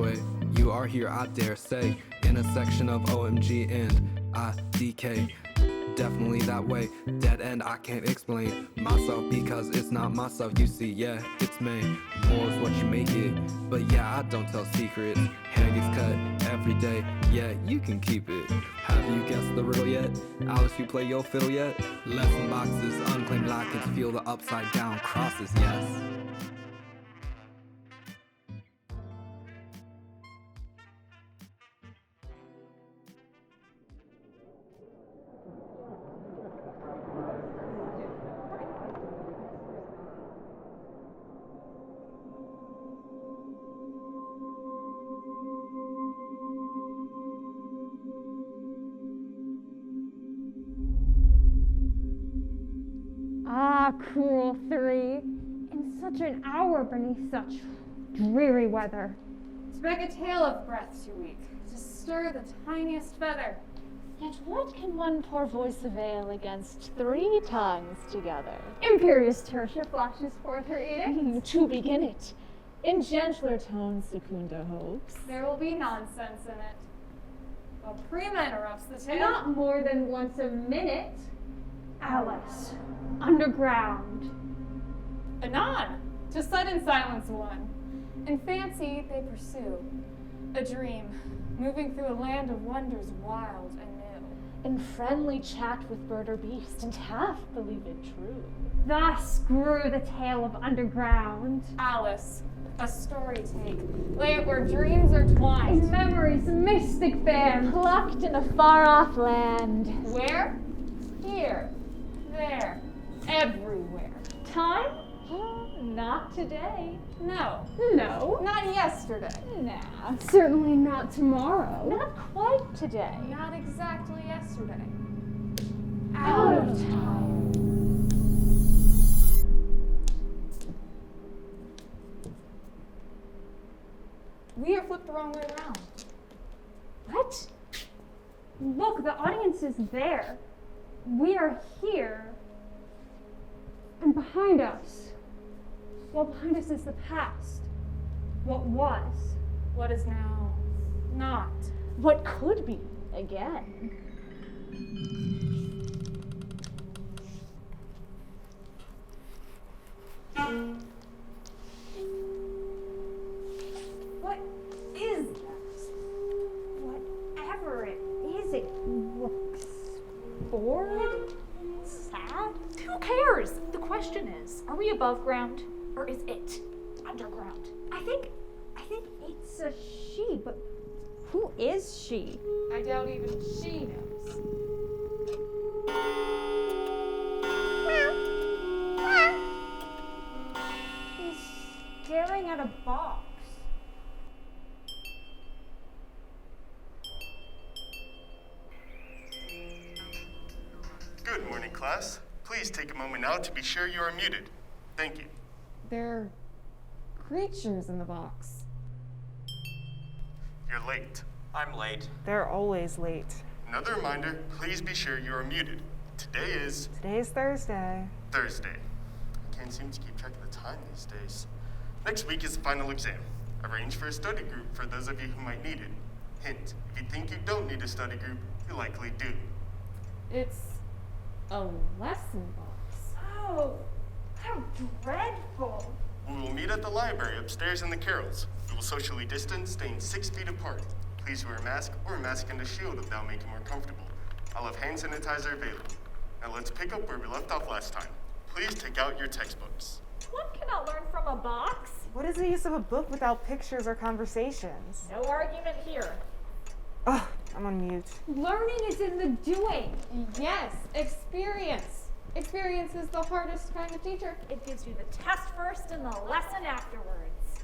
way. You are here, I dare say, in a section of OMG and IDK. Definitely that way, dead end, I can't explain myself because it's not myself. You see, yeah, it's me, more is what you make it. But yeah, I don't tell secrets. Hair gets cut every day, yeah, you can keep it. Have you guessed the riddle yet? Alice, you play your fiddle yet? Lesson boxes, unclaimed lockets, feel the upside down crosses, yes. Ah, cruel three, in such an hour beneath such dreary weather. To beg a tale of breath too weak, to stir the tiniest feather. Yet what can one poor voice avail against 3 tongues together? Imperious Tertia flashes forth her edict. To begin it, in gentler tones Secunda hopes. There will be nonsense in it. While Prima interrupts the tale. Not more than once a minute. Alice, underground. Anon, to sudden silence one. In fancy they pursue. A dream, moving through a land of wonders wild and new. In friendly chat with bird or beast, and half believe it true. Thus grew the tale of underground. Alice, a story take. Lay it where dreams are twined. In memory's mystic band. Plucked in a far-off land. Where? Here. There. Everywhere. Time? Not today. No. No. Not yesterday. Nah. Certainly not tomorrow. Not quite today. Not exactly yesterday. Out of time. We are flipped the wrong way around. What? Look, the audience is there. We are here. And behind us. Well, behind us is the past. What was. What is now not. What could be again. What is that? Whatever it is, it looks bored, sad. Who cares? The question is, are we above ground or is it underground? I think it's a she, but who is she? I doubt even she knows. He's staring at a box. Good morning, class. Please take a moment now to be sure you are muted. Thank you. There are creatures in the box. You're late. I'm late. They're always late. Another reminder, please be sure you are muted. Today's Thursday. Thursday. I can't seem to keep track of the time these days. Next week is the final exam. Arrange for a study group for those of you who might need it. Hint, if you think you don't need a study group, you likely do. It's a lesson box. Oh, how dreadful. We will meet at the library upstairs in the carrels. We will socially distance, staying 6 feet apart. Please wear a mask or a mask and a shield if that will make you more comfortable. I'll have hand sanitizer available. Now let's pick up where we left off last time. Please take out your textbooks. One cannot learn from a box. What is the use of a book without pictures or conversations? No argument here. Ugh, I'm on mute. Learning is in the doing. Yes, experience. Experience is the hardest kind of teacher. It gives you the test first and the lesson afterwards.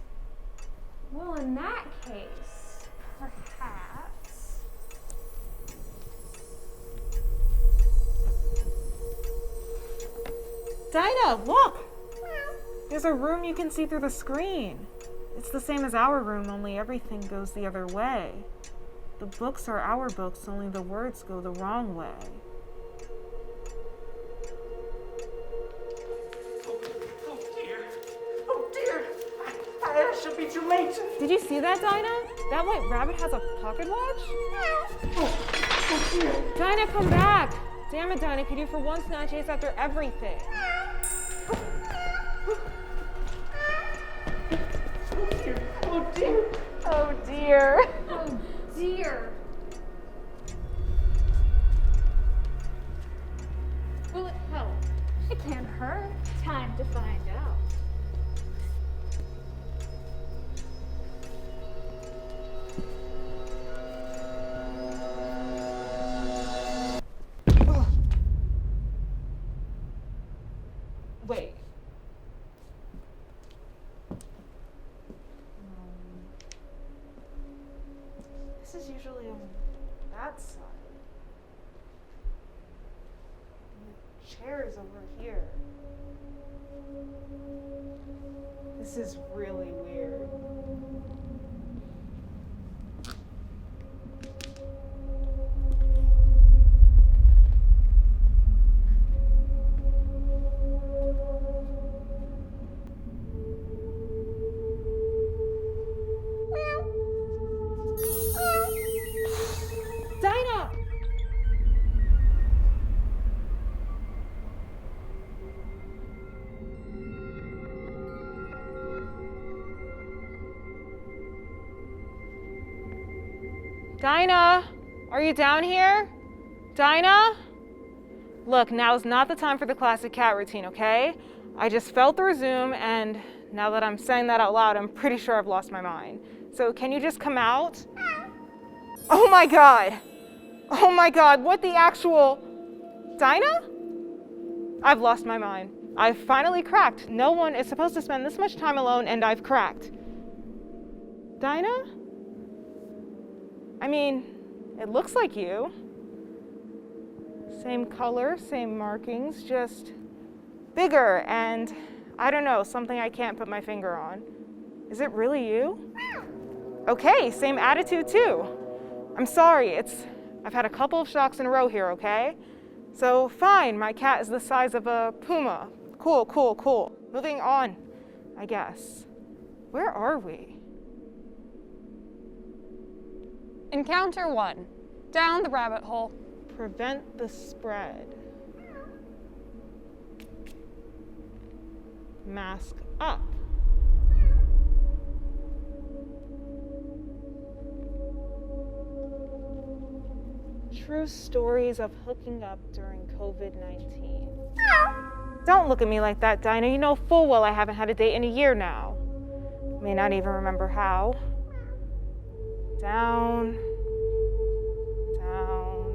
Well, in that case, perhaps. Dinah, look! There's a room you can see through the screen. It's the same as our room, only everything goes the other way. The books are our books, only the words go the wrong way. Oh dear. I I should be too late. Did you see that, Dinah? That white rabbit has a pocket watch? Oh dear. Dinah, come back! Damn it, Dinah, could you for once not chase after everything? Oh dear. Oh dear. Oh dear. Oh dear. Will it help? It can't hurt. Time to find out. Wait. This is usually on that side. And the chair's over here. This is really weird. Dinah! Dinah, are you down here? Dinah? Look, now's not the time for the classic cat routine, okay? I just fell through Zoom, and now that I'm saying that out loud, I'm pretty sure I've lost my mind. So can you just come out? Oh my God! Oh my God, what the actual... Dinah? I've lost my mind. I've finally cracked. No one is supposed to spend this much time alone, and I've cracked. Dinah? I mean, it looks like you. Same color, same markings, just bigger and, I don't know, something I can't put my finger on. Is it really you? Okay, same attitude too. I'm sorry, I've had a couple of shocks in a row here, okay? So fine, my cat is the size of a puma. Cool, cool, cool. Moving on, I guess. Where are we? Encounter 1. Down the rabbit hole. Prevent the spread. Mask up. True stories of hooking up during COVID-19. Don't look at me like that, Dinah. You know full well I haven't had a date in a year now. May not even remember how. Down. Down.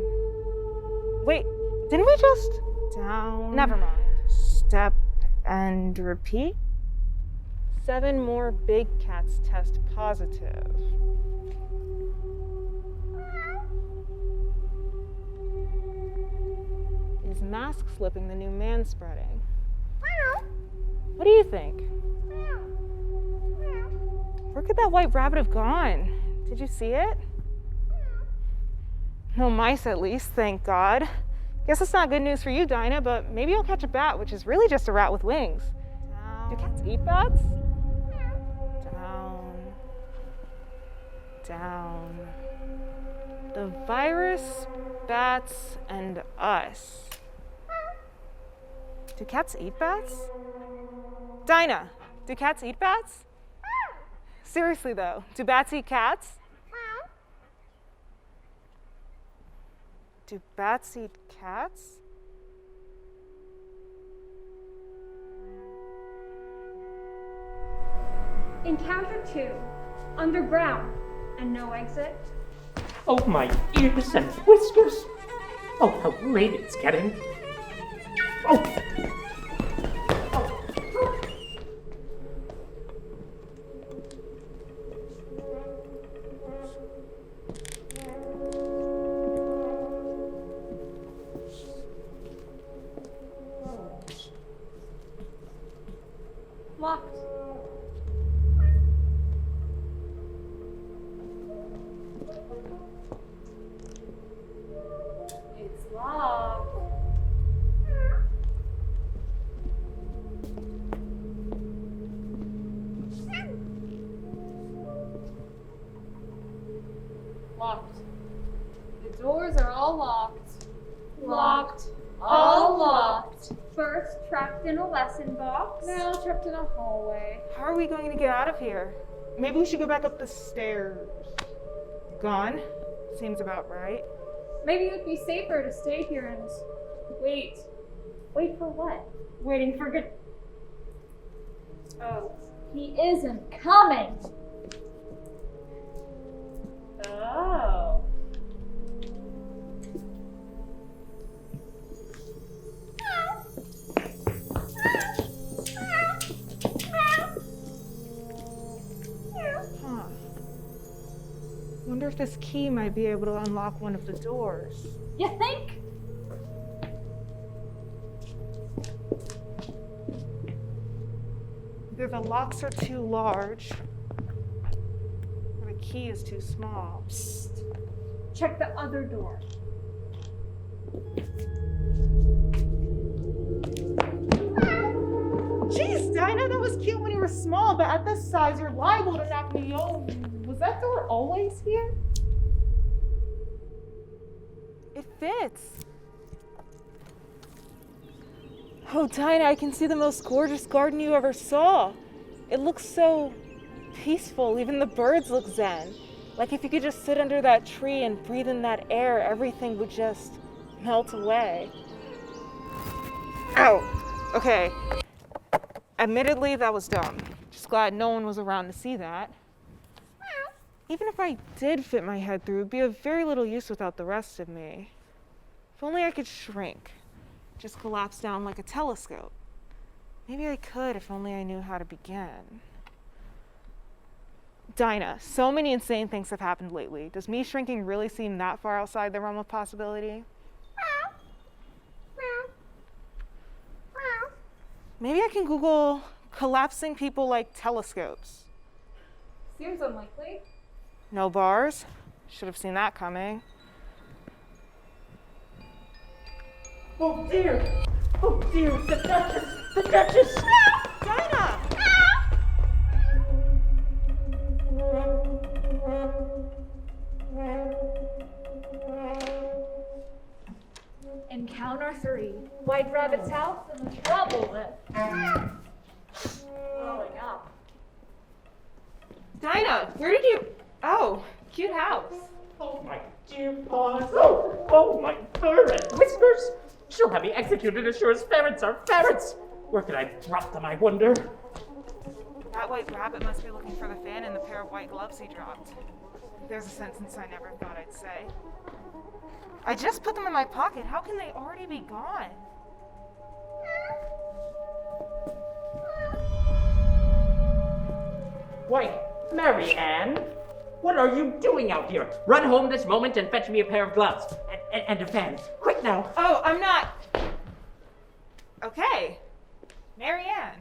Wait, didn't we just... Down. Never mind. Step and repeat. 7 more big cats test positive. Is mask slipping the new man spreading? What do you think? Where could that white rabbit have gone? Did you see it? No mice at least, thank God. Guess it's not good news for you, Dinah, but maybe I'll catch a bat, which is really just a rat with wings. Down. Do cats eat bats? Down. Down. The virus, bats, and us. Do cats eat bats? Dinah, do cats eat bats? Seriously though, do bats eat cats? Do bats eat cats? Encounter 2. Underground. And no exit. Oh, my ears and whiskers. Oh, how late it's getting. Oh. Locked. It's locked. Locked. The doors are all locked. Locked. All locked. First trapped in a lesson box. Now trapped in a hallway. How are we going to get out of here? Maybe we should go back up the stairs. Gone? Seems about right. Maybe it would be safer to stay here and wait. Wait for what? Waiting for good. Oh. He isn't coming. Oh. Huh. Wonder if this key might be able to unlock one of the doors. You think? Either the locks are too large, or the key is too small. Psst. Check the other door. Jeez, Dinah, that was cute when you were small, but at this size, you're liable to knock me over. Was that door always here? It fits. Oh, Dinah, I can see the most gorgeous garden you ever saw. It looks so peaceful. Even the birds look zen. Like if you could just sit under that tree and breathe in that air, everything would just melt away. Ow! Okay. Admittedly, that was dumb. Just glad no one was around to see that. Even if I did fit my head through, it'd be of very little use without the rest of me. If only I could shrink. Just collapse down like a telescope. Maybe I could if only I knew how to begin. Dinah, so many insane things have happened lately. Does me shrinking really seem that far outside the realm of possibility? Maybe I can Google collapsing people like telescopes. Seems unlikely. No bars? Should have seen that coming. Oh dear! Oh dear, the Duchess! The Duchess! Dinah! Encounter 3. White Rabbit's house and the trouble with growing up. Dinah, where did you... Oh, cute house. Oh my dear paws! Oh my fur and whiskers! She'll have me executed as sure as ferrets are ferrets! Where could I drop them, I wonder? That white rabbit must be looking for the fan and the pair of white gloves he dropped. There's a sentence I never thought I'd say. I just put them in my pocket. How can they already be gone? Why, Mary Ann, what are you doing out here? Run home this moment and fetch me a pair of gloves and a fan. Quick now. Oh, I'm not... Okay. Mary Ann.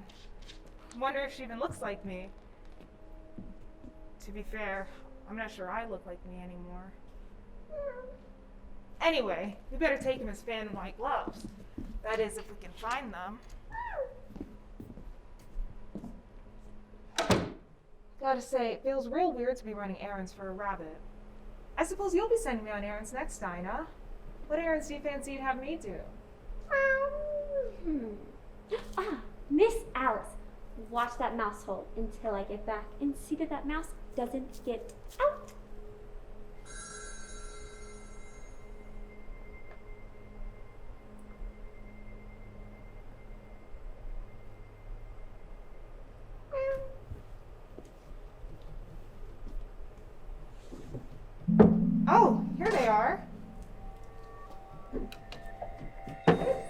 Wonder if she even looks like me. To be fair, I'm not sure I look like me anymore. Anyway, we better take him as fan and white gloves. That is, if we can find them. Gotta say, it feels real weird to be running errands for a rabbit. I suppose you'll be sending me on errands next, Dinah. What errands do you fancy you'd have me do? Ah, Miss Alice, watch that mouse hole until I get back and see that that mouse doesn't get out. Oh, here they are.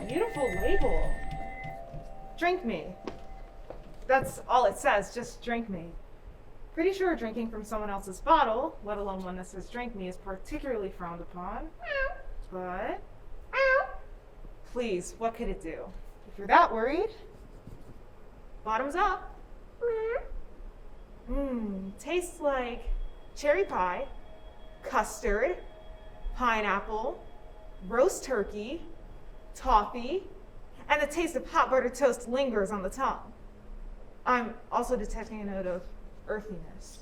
Beautiful label. Drink me. That's all it says, just drink me. Pretty sure drinking from someone else's bottle, let alone one that says drink me, is particularly frowned upon. But, please, what could it do? If you're that worried, bottoms up. Tastes like cherry pie, custard, pineapple, roast turkey, toffee, and the taste of hot buttered toast lingers on the tongue. I'm also detecting a note of earthiness.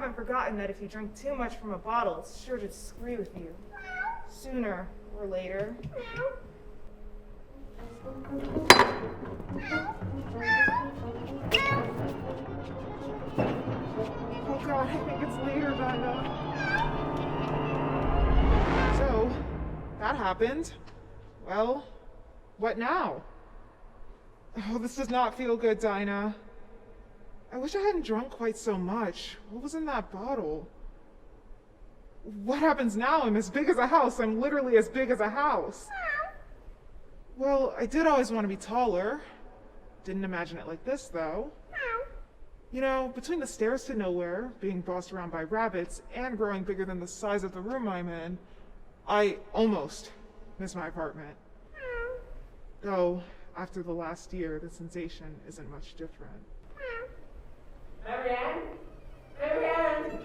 haven't forgotten that if you drink too much from a bottle, it's sure to screw with you. Sooner or later. Oh god, I think it's later, Dinah. So, that happened. Well, what now? Oh, this does not feel good, Dinah. I wish I hadn't drunk quite so much. What was in that bottle? What happens now? I'm as big as a house. I'm literally as big as a house. Well, I did always want to be taller. Didn't imagine it like this, though. You know, between the stairs to nowhere, being bossed around by rabbits, and growing bigger than the size of the room I'm in, I almost miss my apartment. Though, after the last year, the sensation isn't much different. Marianne? Marianne!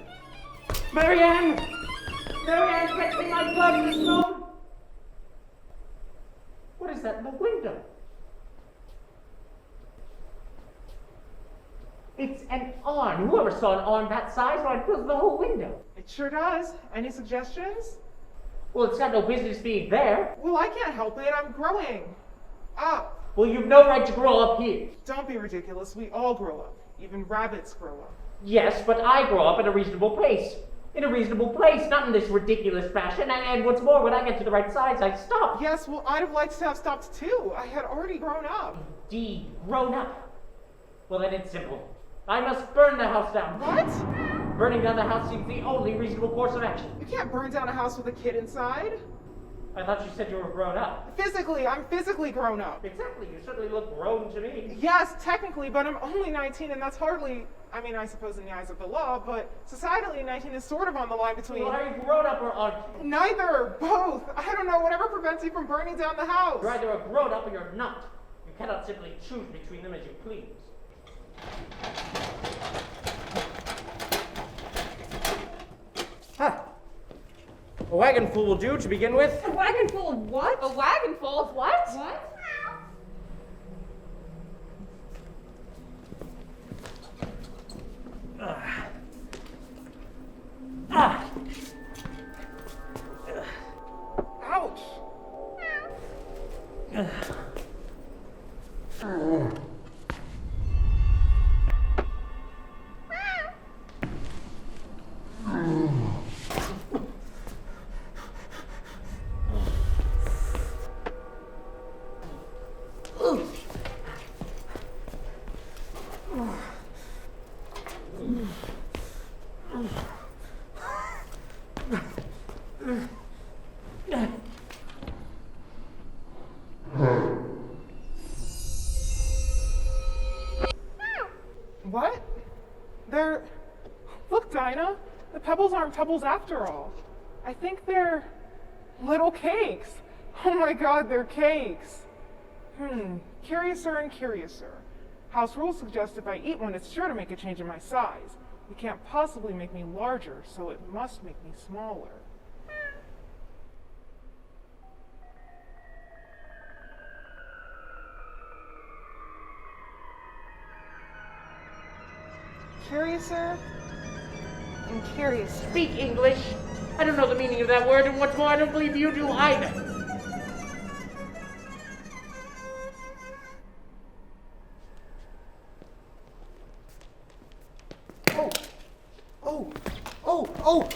Marianne! Marianne, get me my blood in this room! What is that in the window? It's an arm. Whoever saw an arm that size, well, it fills the whole window. It sure does. Any suggestions? Well, it's got no business being there. Well, I can't help it. I'm growing up. Well, you've no right to grow up here. Don't be ridiculous. We all grow up. Even rabbits grow up. Yes, but I grow up at a reasonable pace. In a reasonable place, not in this ridiculous fashion. And what's more, when I get to the right size, I stop. Yes, well, I'd have liked to have stopped too. I had already grown up. Indeed, grown up. Well, then it's simple. I must burn the house down. What? Burning down the house seems the only reasonable course of action. You can't burn down a house with a kid inside. I thought you said you were grown up. Physically, I'm physically grown up. Exactly, you certainly look grown to me. Yes, technically, but I'm only 19, and that's hardly, I mean, I suppose in the eyes of the law, but societally, 19 is sort of on the line between... Well, are you grown up or aren't you? Neither, both. I don't know, whatever prevents you from burning down the house. You're either a grown up or you're not. You cannot simply choose between them as you please. Huh. A wagon full will do to begin with. A wagon full of what? A wagon full of what? What? Ouch. What? They're... Look, Dinah. The pebbles aren't pebbles after all. I think they're... little cakes. Oh my god, they're cakes. Curiouser and curiouser. House rules suggest if I eat one, it's sure to make a change in my size. You can't possibly make me larger, so it must make me smaller. Curiouser and curious. Speak English. I don't know the meaning of that word, and what's more, I don't believe you do either.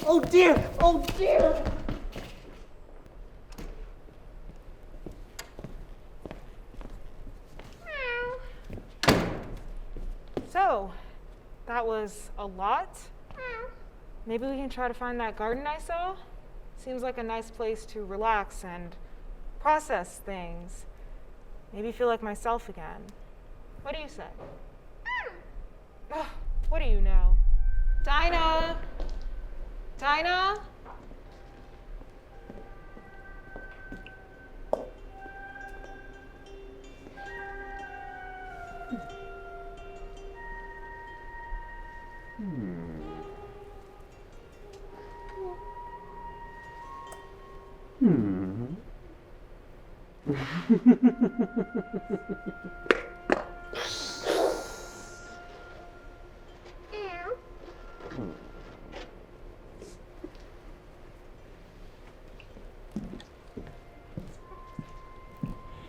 Oh dear! Oh dear! So, that was a lot. Maybe we can try to find that garden I saw. Seems like a nice place to relax and process things. Maybe feel like myself again. What do you say? Ugh, what do you know? Dinah! Dinah?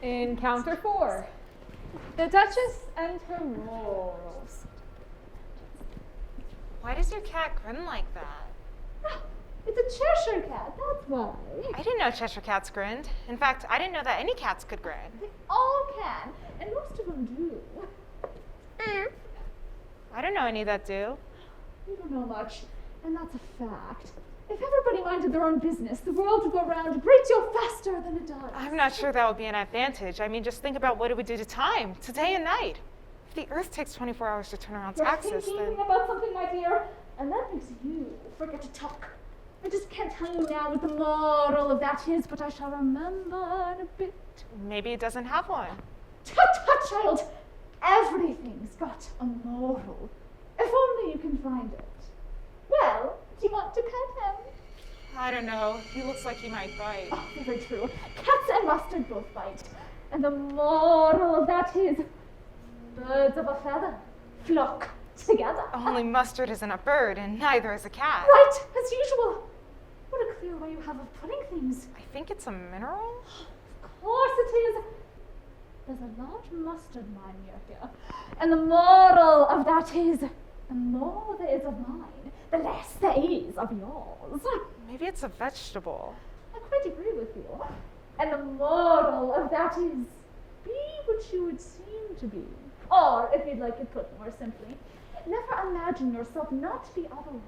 Encounter 4. The Duchess and her morals. Why does your cat grin like that? It's a Cheshire Cat, that's why. I didn't know Cheshire Cats grinned. In fact, I didn't know that any cats could grin. They all can, and most of them do. I don't know any that do. You don't know much, and that's a fact. If everybody minded their own business, the world would go round a great deal faster than it does. I'm not sure that would be an advantage. I mean, just think about what it would do to time, to day and night. If the Earth takes 24 hours to turn around its You're axis, thinking then... about something, my dear, and that makes you forget to talk. I just can't tell you now what the moral of that is, but I shall remember in a bit. Maybe it doesn't have one. Tut, tut, child! Everything's got a moral. If only you can find it. Well, do you want to pet him? I don't know. He looks like he might bite. Oh, very true. Cats and mustard both bite. And the moral of that is, birds of a feather flock together. Only Mustard isn't a bird, and neither is a cat. Right, as usual. What a clear way you have of putting things. I think it's a mineral? Of course it is. There's a large mustard mine near here. And the moral of that is, the more there is of mine, the less there is of yours. Maybe it's a vegetable. I quite agree with you. And the moral of that is, be what you would seem to be. Or, if you'd like it put more simply, never imagine yourself not to be otherwise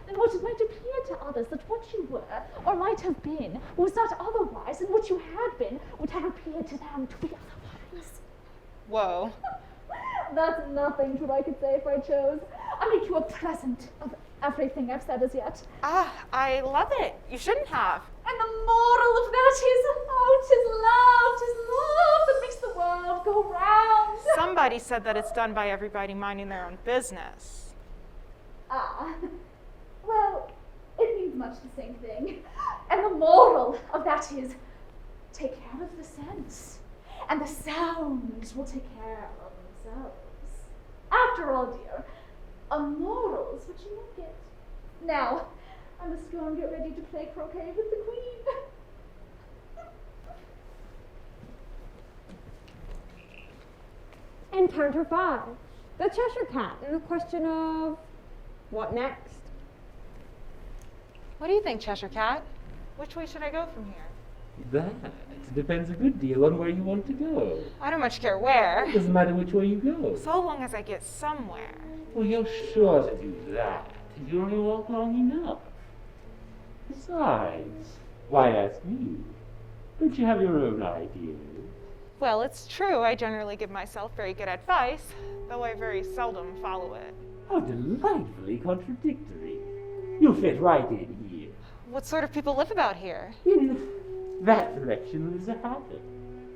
than what it might appear to others that what you were, or might have been, was not otherwise, and what you had been would have appeared to them to be otherwise. Whoa. That's nothing to what I could say if I chose. I'll make you a present of everything I've said as yet. Ah, I love it. You shouldn't have. And the moral of that is, oh, 'tis love that makes the world go round. Somebody said that it's done by everybody minding their own business. Ah, well, it means much the same thing. And the moral of that is, take care of the sense, and the sounds will take care of themselves. After all, dear, a moral's what you won't get. Now, I must go and get ready to play croquet with the queen. Encounter 5. The Cheshire Cat and the question of what next? What do you think, Cheshire Cat? Which way should I go from here? That depends a good deal on where you want to go. I don't much care where. It doesn't matter which way you go. So long as I get somewhere. Well, you're sure to do that if you only walk long enough. Besides, why ask me? Don't you have your own ideas? Well, it's true. I generally give myself very good advice, though I very seldom follow it. How delightfully contradictory. You fit right in here. What sort of people live about here? In that direction lives a hatter,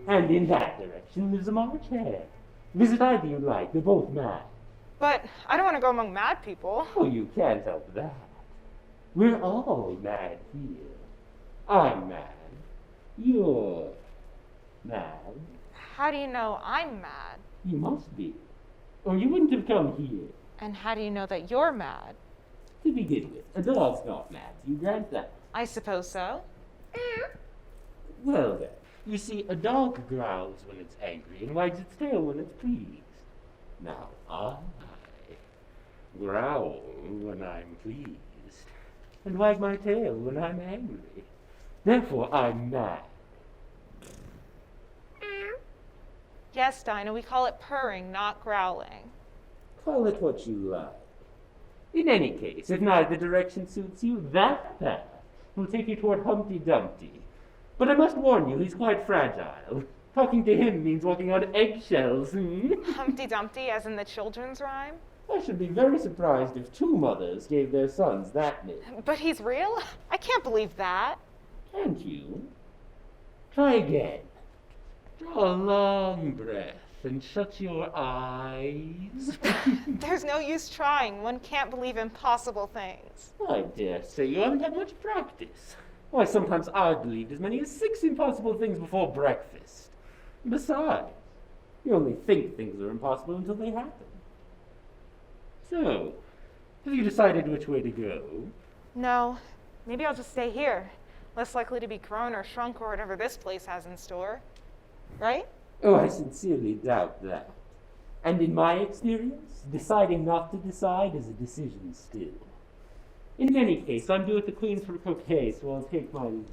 and in that direction lives a March hare. Visit either you like, they're both mad. But I don't want to go among mad people. Oh, you can't help that. We're all mad here. I'm mad. You're mad. How do you know I'm mad? You must be, or you wouldn't have come here. And how do you know that you're mad? To begin with, a dog's not mad. Do you grant that? I suppose so. Well then, you see, a dog growls when it's angry and wags its tail when it's pleased. Now I growl when I'm pleased and wag my tail when I'm angry. Therefore, I'm mad. Yes, Dinah, we call it purring, not growling. Call it what you like. In any case, if neither direction suits you, that path will take you toward Humpty Dumpty. But I must warn you, he's quite fragile. Talking to him means walking on eggshells. Humpty Dumpty, as in the children's rhyme? I should be very surprised if two mothers gave their sons that name. But he's real? I can't believe that. Can't you? Try again. Draw a long breath and shut your eyes. There's no use trying. One can't believe impossible things. I dare say you haven't had much practice. Why, sometimes I've believed as many as 6 impossible things before breakfast. Besides, you only think things are impossible until they happen. So, have you decided which way to go? No. Maybe I'll just stay here. Less likely to be grown or shrunk or whatever this place has in store. right? Oh, I sincerely doubt that. And in my experience, deciding not to decide is a decision still. In any case, I'm due at the Queen's for croquet, so I'll take my leave.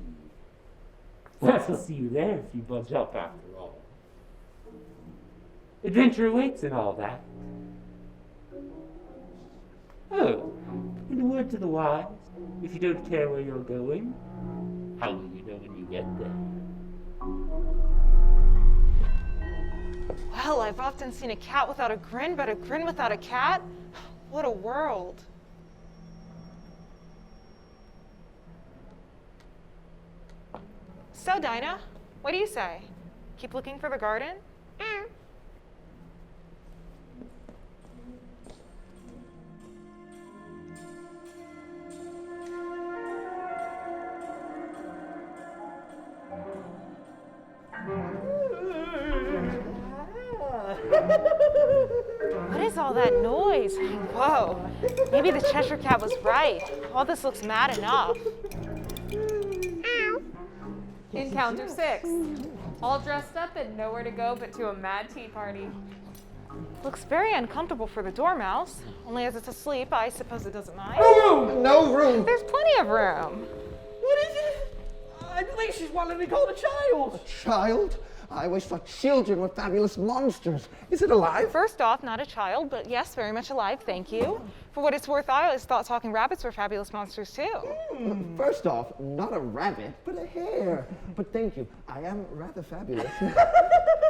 Perhaps I'll see you there if you budge up after all. Adventure awaits and all that. Oh, and a word to the wise. If you don't care where you're going, how will you know when you get there? Well, I've often seen a cat without a grin, but a grin without a cat? What a world. So, Dinah, what do you say? Keep looking for the garden? What is all that noise? Whoa, maybe the Cheshire Cat was right. All this looks mad enough. Encounter 6. All dressed up and nowhere to go but to a mad tea party. Looks very uncomfortable for the dormouse. Only as it's asleep, I suppose it doesn't mind. No room! No room! There's plenty of room. What is it? I believe she's wanting to be called a child. A child? I always thought children were fabulous monsters. Is it alive? First off, not a child, but yes, very much alive, thank you. For what it's worth, I always thought talking rabbits were fabulous monsters too. First off, not a rabbit, but a hare. But thank you, I am rather fabulous.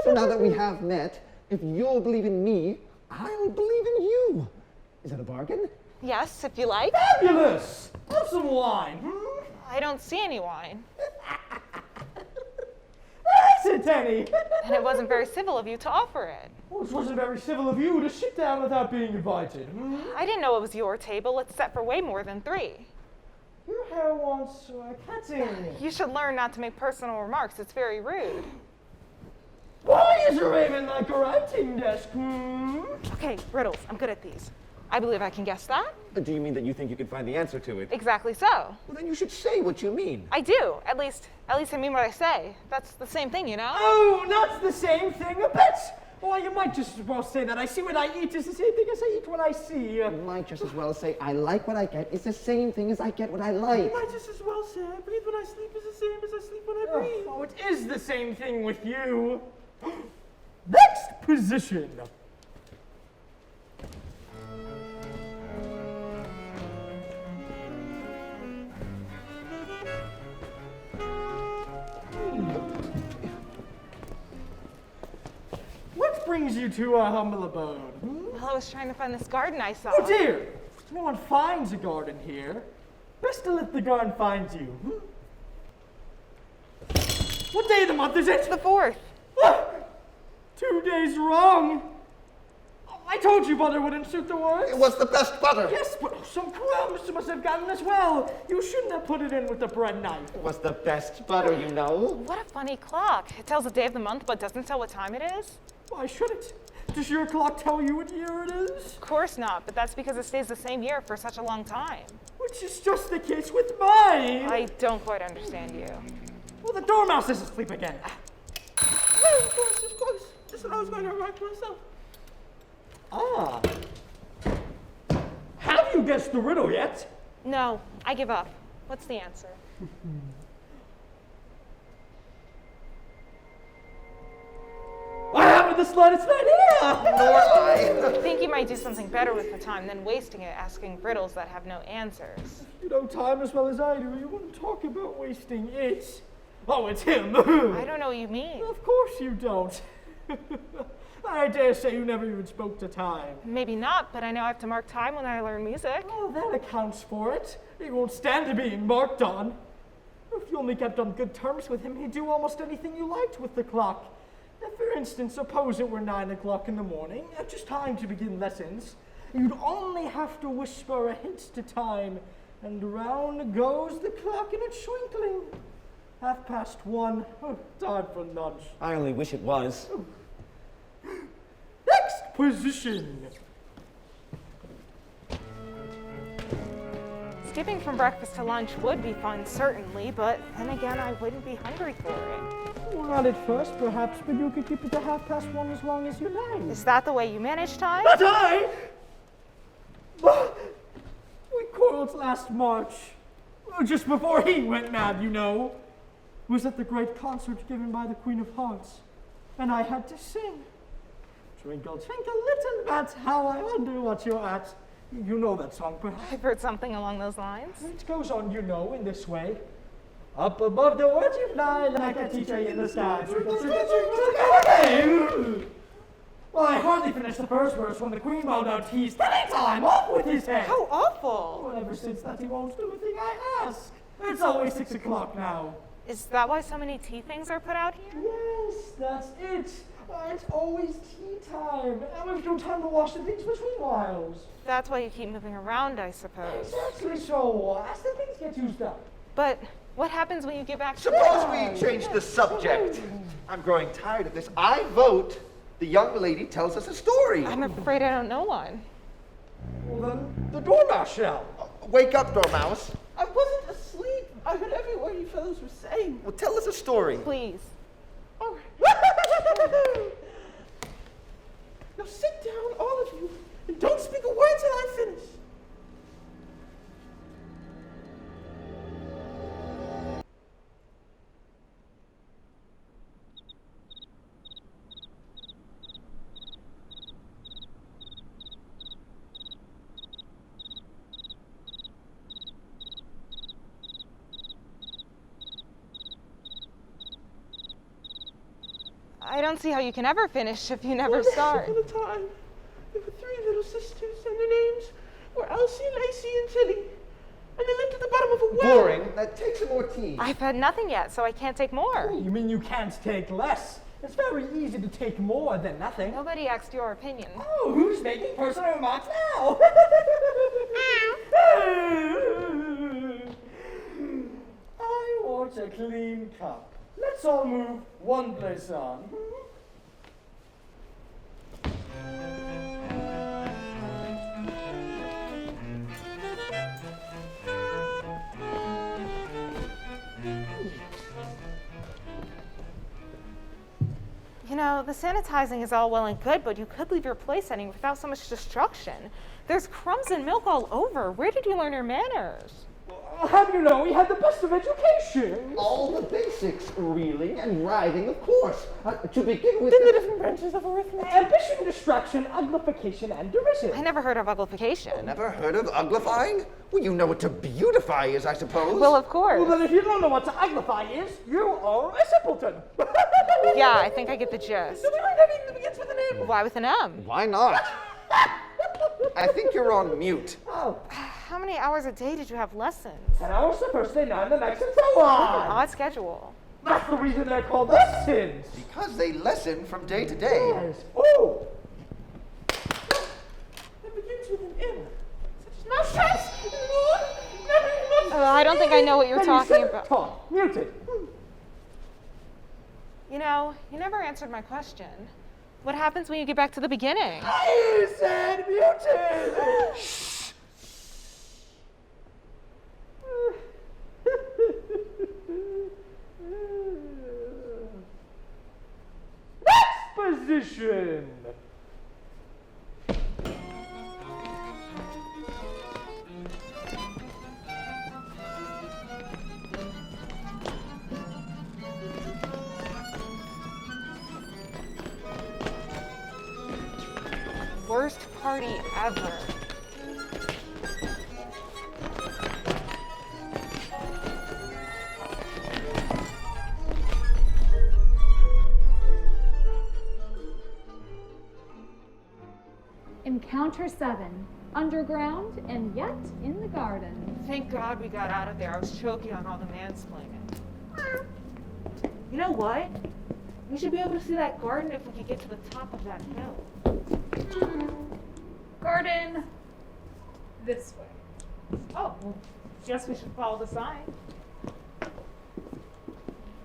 So now that we have met, if you'll believe in me, I'll believe in you. Is that a bargain? Yes, if you like. Fabulous! Have some wine. I don't see any wine. That's it, Tenny. And it wasn't very civil of you to offer it. Well, it wasn't very civil of you to sit down without being invited. I didn't know it was your table. It's set for way more than 3. Your hair wants cutting. You should learn not to make personal remarks. It's very rude. Why is a raven like a writing desk? Okay, riddles. I'm good at these. I believe I can guess that. Do you mean that you think you can find the answer to it? Exactly so. Well, then you should say what you mean. I do. At least I mean what I say. That's the same thing, you know? Oh, not the same thing a bit. Well, you might just as well say that I see what I eat is the same thing as I eat what I see. You might just as well say I like what I get. It's the same thing as I get what I like. You might just as well say I breathe when I sleep is the same as I sleep when I breathe. Oh, it is the same thing with you. Next position. What brings you to our humble abode? Well, I was trying to find this garden I saw. Oh dear! No one finds a garden here. Best to let the garden find you. What day of the month is it? The 4th. 2 days wrong. I told you butter wouldn't suit the words. It was the best butter. Yes, but some crumbs must have gotten as well. You shouldn't have put it in with the bread knife. It was the best butter, you know. What a funny clock. It tells the day of the month, but doesn't tell what time it is. Why should it? Does your clock tell you what year it is? Of course not, but that's because it stays the same year for such a long time. Which is just the case with mine. I don't quite understand you. Well, the dormouse is asleep again. Of course. Just what I was going to remark to myself. Ah. Have you guessed the riddle yet? No, I give up. What's the answer? I haven't the slightest idea! Nor I. I think you might do something better with the time than wasting it asking riddles that have no answers. You know time as well as I do. You wouldn't talk about wasting it. Oh, it's him. I don't know what you mean. Of course you don't. I dare say you never even spoke to time. Maybe not, but I know I have to mark time when I learn music. Oh, that accounts for it. He won't stand to being marked on. If you only kept on good terms with him, he'd do almost anything you liked with the clock. Now, for instance, suppose it were 9 o'clock in the morning, just time to begin lessons. You'd only have to whisper a hint to time, and round goes the clock in a twinkling. 1:30. Oh, time for lunch. I only wish it was. Next position. Skipping from breakfast to lunch would be fun, certainly, but then again, I wouldn't be hungry for it. Well, not at first, perhaps, but you could keep it to 1:30 as long as you like. Is that the way you manage time? Not I! We quarreled last March. Just before he went mad, you know. It was at the great concert given by the Queen of Hearts. And I had to sing. Twinkle, twinkle, little bat, how I wonder what you're at. You know that song, perhaps? I've heard something along those lines. It goes on, you know, in this way. Up above the world you fly like a teacher in the sky. Twinkle, twinkle, twinkle, twinkle. Well, I hardly finished the first verse when the Queen moaned out, "He's killing time, off with his head!" How awful! Well, ever since that he won't do a thing I ask. It's always 6 o'clock now. Is that why so many tea things are put out here? Yes, that's it. It's always tea time, and we've no time to wash the things between whiles. That's why you keep moving around, I suppose. Exactly so, as the things get used up. But what happens when you get back to Suppose we change the subject. I'm growing tired of this. I vote the young lady tells us a story. I'm afraid I don't know one. Well, then the dormouse shall. Wake up, Dormouse. I wasn't asleep. I heard every word you fellows were saying. Well, tell us a story. Please. All right. Now sit down, all of you, and don't speak a word till I finish. I don't see how you can ever finish if you never start. Once upon a time, there were 3 little sisters, and their names were Elsie, Lacey, and Tilly. And they lived at the bottom of a well. Boring. Take some more tea. I've had nothing yet, so I can't take more. You mean you can't take less? It's very easy to take more than nothing. Nobody asked your opinion. Oh, who's making personal remarks now? I want a clean cup. Let's all move one place on. You know, the sanitizing is all well and good, but you could leave your place setting without so much destruction. There's crumbs and milk all over. Where did you learn your manners? How do you know we had the best of education? All the basics, reeling and writing, of course. To begin with, Then the different branches of arithmetic: ambition, distraction, uglification, and derision. I never heard of uglification. Never heard of uglifying? Well, you know what to beautify is, I suppose. Well, of course. Well, then if you don't know what to uglify is, you are a simpleton. Yeah, I think I get the gist. Did you learn anything that begins with an M? Why with an M? Why not? I think you're on mute. Oh. How many hours a day did you have lessons? 10 hours the first day, 9 the next, and so on. Odd schedule. That's the reason they're called lessons. Because they lessen from day to day. Yes. Oh. It begins with an M. Such nonsense! I don't think I know what you're talking about. Talk. Muted. You know, you never answered my question. What happens when you get back to the beginning? I said muted. Shh. Exposition. Worst party ever. Encounter 7. Underground and yet in the garden. Thank God we got out of there. I was choking on all the mansplaining. You know what? We should be able to see that garden if we could get to the top of that hill. Garden this way. Oh, well, guess we should follow the sign.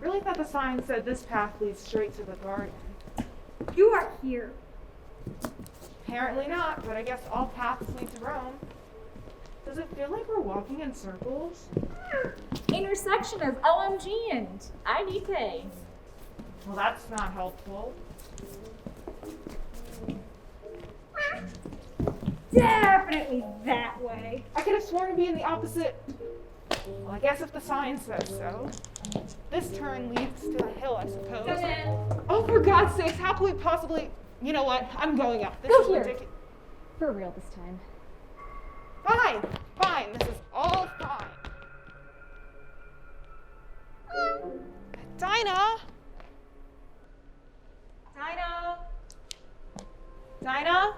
Really thought the sign said this path leads straight to the garden. You are here. Apparently not, but I guess all paths lead to Rome. Does it feel like we're walking in circles? Intersection of OMG and IDK. Well, that's not helpful. Definitely that way. I could have sworn to be in the opposite. Well, I guess if the sign says so. This turn leads to the hill, I suppose. Oh, for God's sakes, how could we possibly... You know what? I'm going up. This is ridiculous. For real this time. Fine, fine. This is all fine. Dinah? Dinah? Dinah?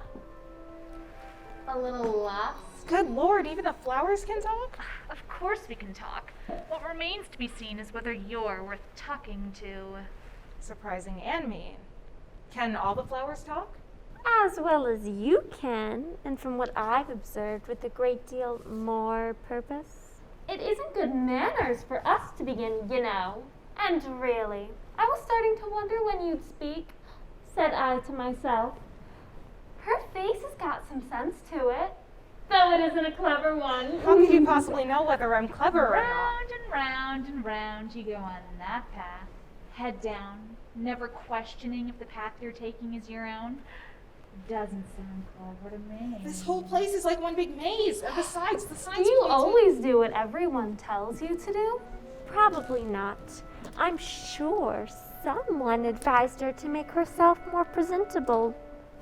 A little lost? Good Lord, even the flowers can talk? Of course we can talk. What remains to be seen is whether you're worth talking to. Surprising and mean. Can all the flowers talk? As well as you can, and from what I've observed, with a great deal more purpose. It isn't good manners for us to begin, you know. And really, I was starting to wonder when you'd speak, said I to myself. Her face has got some sense to it, though it isn't a clever one. How could you possibly know whether I'm clever or not? Round and round and round you go on that path, head down, never questioning if the path you're taking is your own. Doesn't sound clever to me. This whole place is like one big maze. And besides, the signs Do you point to- always do what everyone tells you to do? Probably not. I'm sure someone advised her to make herself more presentable.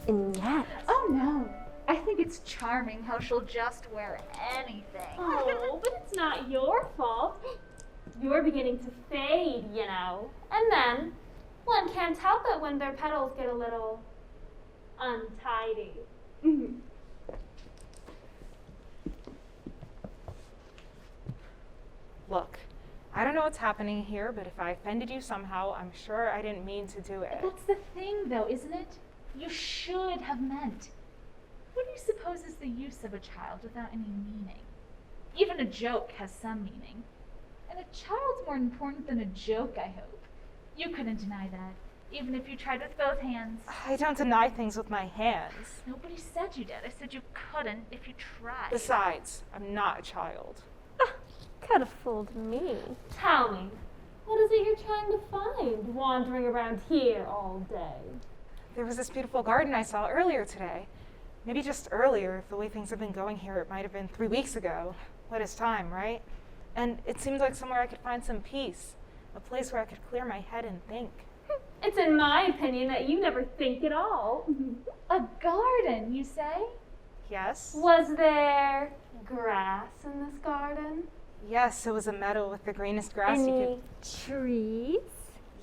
And yet... Oh no, I think it's charming how she'll just wear anything. Oh, but it's not your fault. You're beginning to fade, you know. And then, one can't help it when their petals get a little untidy. Look, I don't know what's happening here, but if I offended you somehow, I'm sure I didn't mean to do it. That's the thing, though, isn't it? You should have meant. What do you suppose is the use of a child without any meaning? Even a joke has some meaning. And a child's more important than a joke, I hope. You couldn't deny that, even if you tried with both hands. I don't deny things with my hands. Nobody said you did. I said you couldn't if you tried. Besides, I'm not a child. Could have fooled me. Tell me, what is it you're trying to find wandering around here all day? There was this beautiful garden I saw earlier today. Maybe just earlier, the way things have been going here, it might have been 3 weeks ago. What is time, right? And it seemed like somewhere I could find some peace. A place where I could clear my head and think. It's in my opinion that you never think at all. A garden, you say? Yes? Was there grass in this garden? Yes, it was a meadow with the greenest grass you Any could... trees?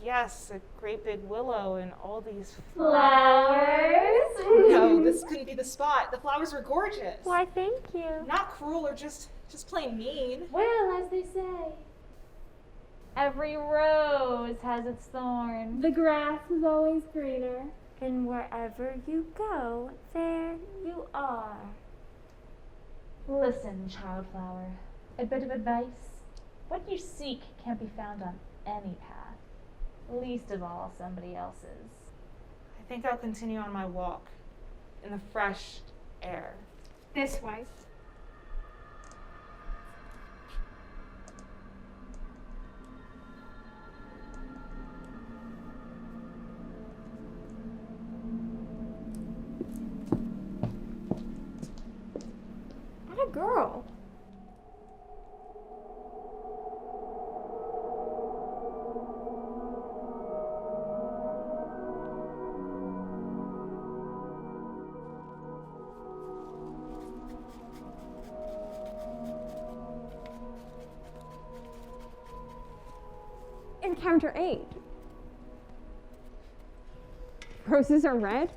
Yes, a great big willow and all these... Flowers? No, this couldn't be the spot. The flowers were gorgeous. Why, thank you. Not cruel or just plain mean. Well, as they say, Every rose has its thorn. the grass is always greener. And wherever you go, there you are. Listen, childflower, a bit of advice. What you seek can't be found on any path, least of all somebody else's. I think I'll continue on my walk in the fresh air. This way. What a girl. Encounter 8. Roses are red?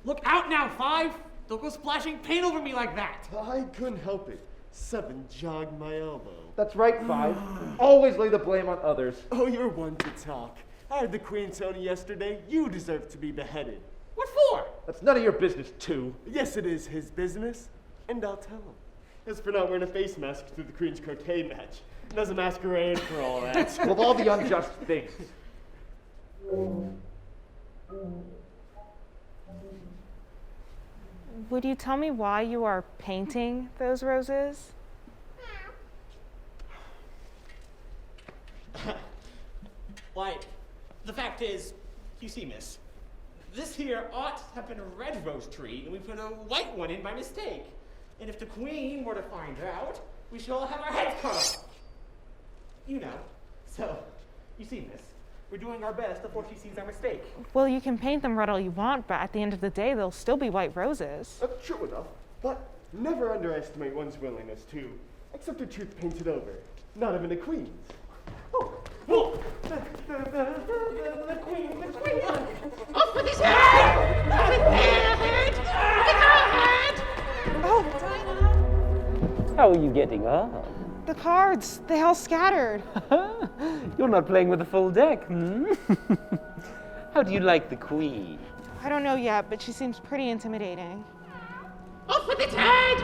Look out now, 5! Don't go splashing paint over me like that! I couldn't help it. 7 jogged my elbow. That's right, 5. Always lay the blame on others. Oh, you're one to talk. I had the Queen Tony yesterday. You deserve to be beheaded. What for? That's none of your business, too. Yes, it is his business, and I'll tell him. As for not wearing a face mask through the Queen's croquet match. There's a masquerade for all that. Of all the unjust things. Would you tell me why you are painting those roses? Why, the fact is, you see, miss, this here ought to have been a red rose tree, and we put a white one in by mistake. And if the queen were to find out, we should all have our heads cut off. You know. So, you see, miss, we're doing our best before she sees our mistake. Well, you can paint them red all you want, but at the end of the day, they'll still be white roses. True enough, but never underestimate one's willingness to accept the truth painted over, not even the queen's. Oh, the queen! Off with his head! Off with their head! How are you getting on? The cards, they all scattered. You're not playing with a full deck, hmm? How do you like the queen? I don't know yet, but she seems pretty intimidating. Off with its head!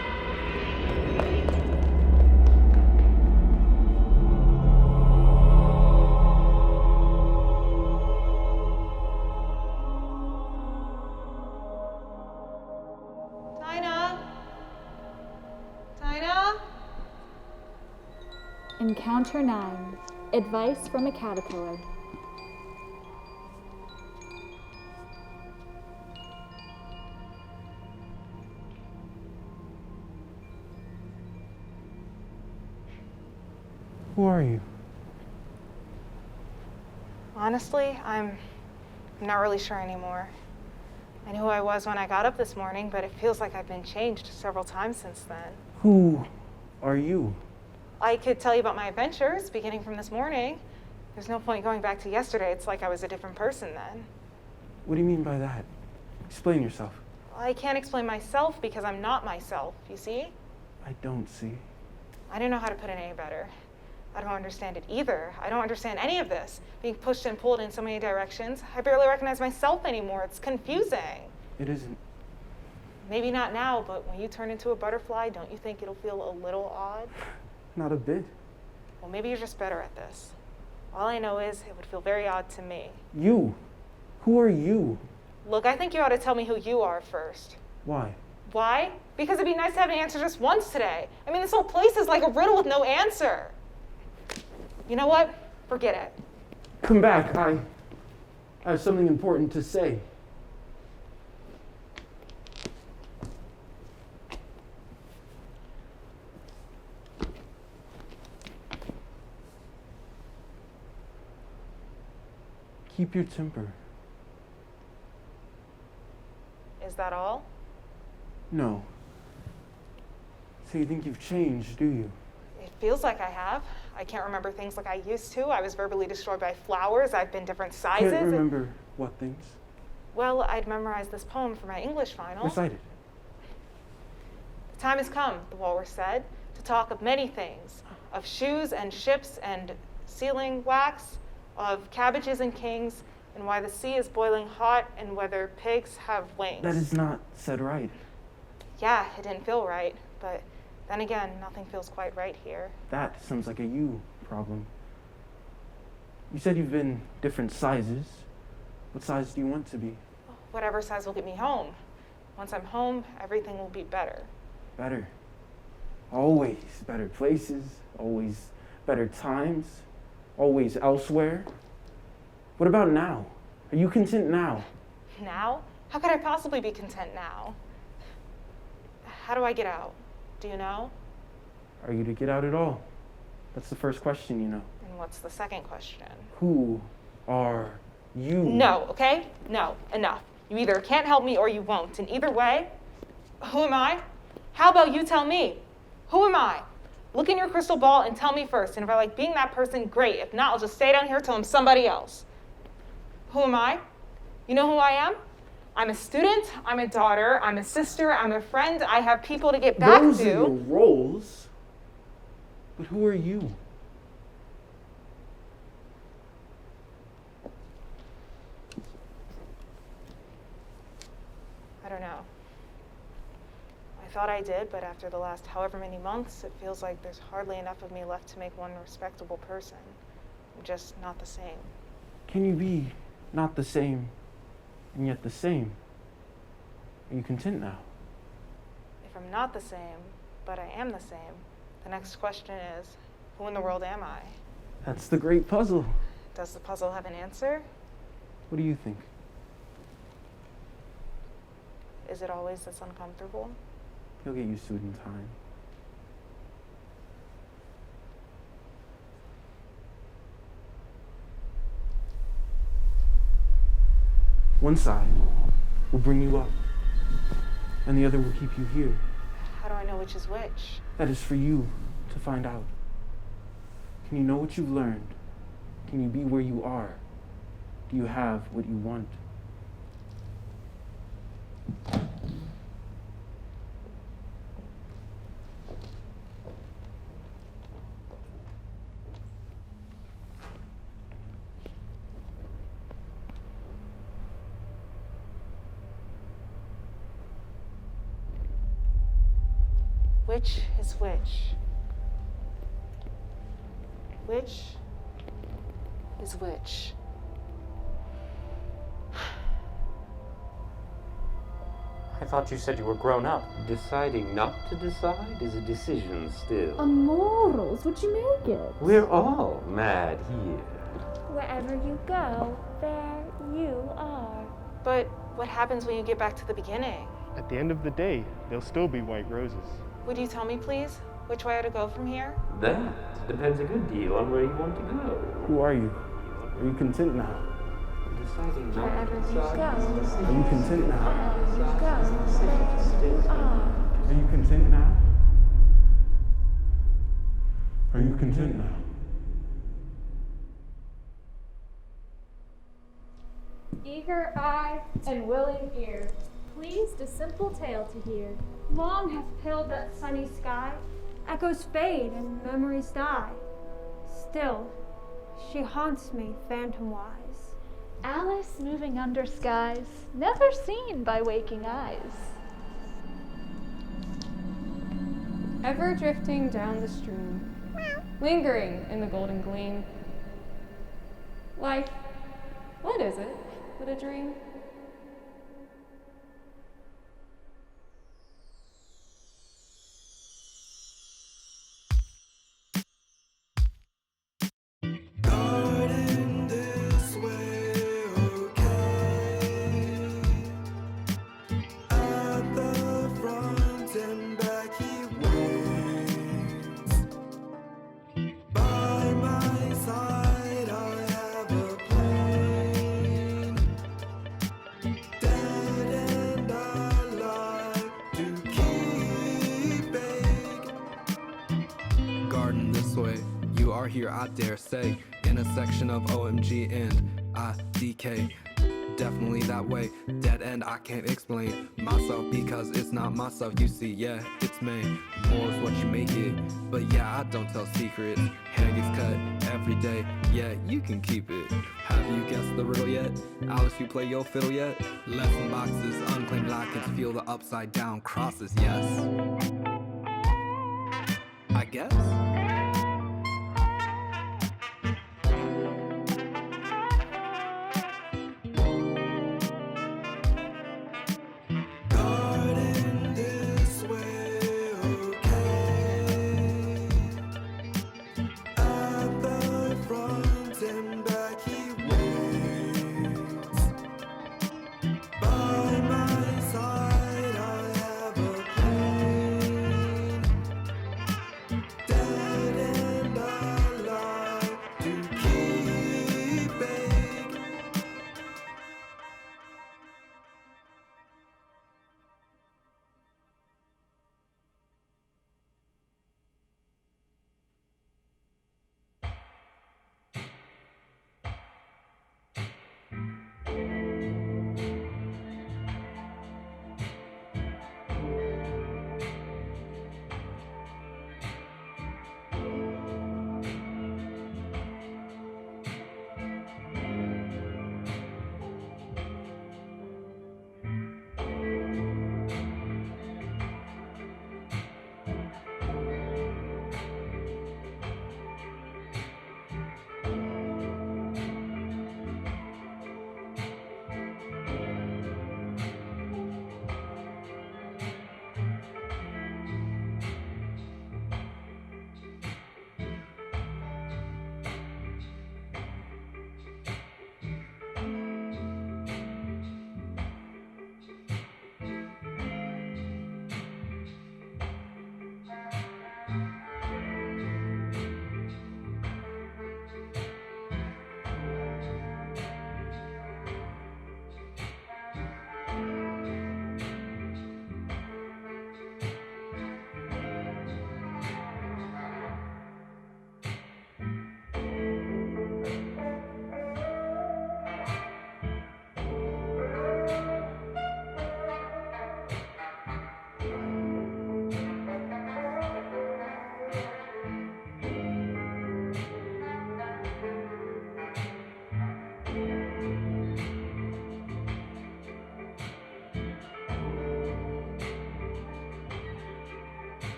Encounter 9. Advice from a caterpillar. Who are you? Honestly, I'm not really sure anymore. I knew who I was when I got up this morning, but it feels like I've been changed several times since then. Who are you? I could tell you about my adventures, beginning from this morning. There's no point going back to yesterday. It's like I was a different person then. What do you mean by that? Explain yourself. I can't explain myself because I'm not myself, you see? I don't see. I don't know how to put it any better. I don't understand it either. I don't understand any of this. Being pushed and pulled in so many directions. I barely recognize myself anymore. It's confusing. It isn't. Maybe not now, but when you turn into a butterfly, don't you think it'll feel a little odd? Not a bit. Well, maybe you're just better at this. All I know is it would feel very odd to me. You? Who are you? Look, I think you ought to tell me who you are first. Why? Why? Because it'd be nice to have an answer just once today. I mean, this whole place is like a riddle with no answer. You know what? Forget it. Come back. I have something important to say. Keep your temper. Is that all? No. So you think you've changed, do you? It feels like I have. I can't remember things like I used to. I was verbally destroyed by flowers. I've been different sizes. Can't remember what things? Well, I'd memorized this poem for my English final. Recite it. The time has come, the walrus said, to talk of many things, of shoes and ships and sealing wax, of cabbages and kings, and why the sea is boiling hot, and whether pigs have wings. That is not said right. Yeah, it didn't feel right, but then again, nothing feels quite right here. That sounds like a you problem. You said you've been different sizes. What size do you want to be? Whatever size will get me home. Once I'm home, everything will be better. Better. Always better places, always better times, always elsewhere. What about now? Are you content now? Now? How could I possibly be content now? How do I get out? Do you know? Are you to get out at all? That's the first question, you know. And what's the second question? Who are you? No, okay? No, enough. You either can't help me or you won't. And either way, who am I? How about you tell me? Who am I? Look in your crystal ball and tell me first. And if I like being that person, great. If not, I'll just stay down here till I'm somebody else. Who am I? You know who I am? I'm a student, I'm a daughter, I'm a sister, I'm a friend. I have people to get back Those to. are your roles. But who are you? I don't know. I thought I did, but after the last however many months, it feels like there's hardly enough of me left to make one respectable person. I'm just not the same. Can you be not the same and yet the same? Are you content now? If I'm not the same, but I am the same, the next question is, who in the world am I? That's the great puzzle. Does the puzzle have an answer? What do you think? Is it always this uncomfortable? You'll get used to it in time. One side will bring you up, and the other will keep you here. How do I know which is which? That is for you to find out. Can you know what you've learned? Can you be where you are? Do you have what you want? Which is which? Which is which? I thought you said you were grown up. Deciding not to decide is a decision still. Immortals, would you make it? We're all mad here. Wherever you go, there you are. But what happens when you get back to the beginning? At the end of the day, there'll still be white roses. Would you tell me, please, which way to go from here? That depends a good deal on where you want to go. Who are you? Are you content now? Deciding not Wherever to you decide. go, Are you content now? wherever you go, there you are. Are you content now? Are you content now? Eager eye and willing ear, pleased a simple tale to hear. Long hath pilled that sunny sky, echoes fade and memories die. Still, she haunts me phantom-wise. Alice moving under skies, never seen by waking eyes. Ever drifting down the stream, lingering in the golden gleam. Life, what is it but a dream? Garden this way, okay. At the front and back he waits. By my side I have a plane. Dead and alive to keep it. Garden this way. You are here, I dare say, in a section of OMG and IDK. Definitely that way, dead end I can't explain myself because it's not myself. You see, yeah, it's me. More is what you make it, but yeah, I don't tell secrets. Hair gets cut every day, yeah, you can keep it. Have you guessed the riddle yet? Alice, you play your fiddle yet? Lesson boxes, unclaimed lockets, feel the upside down crosses, yes? I guess.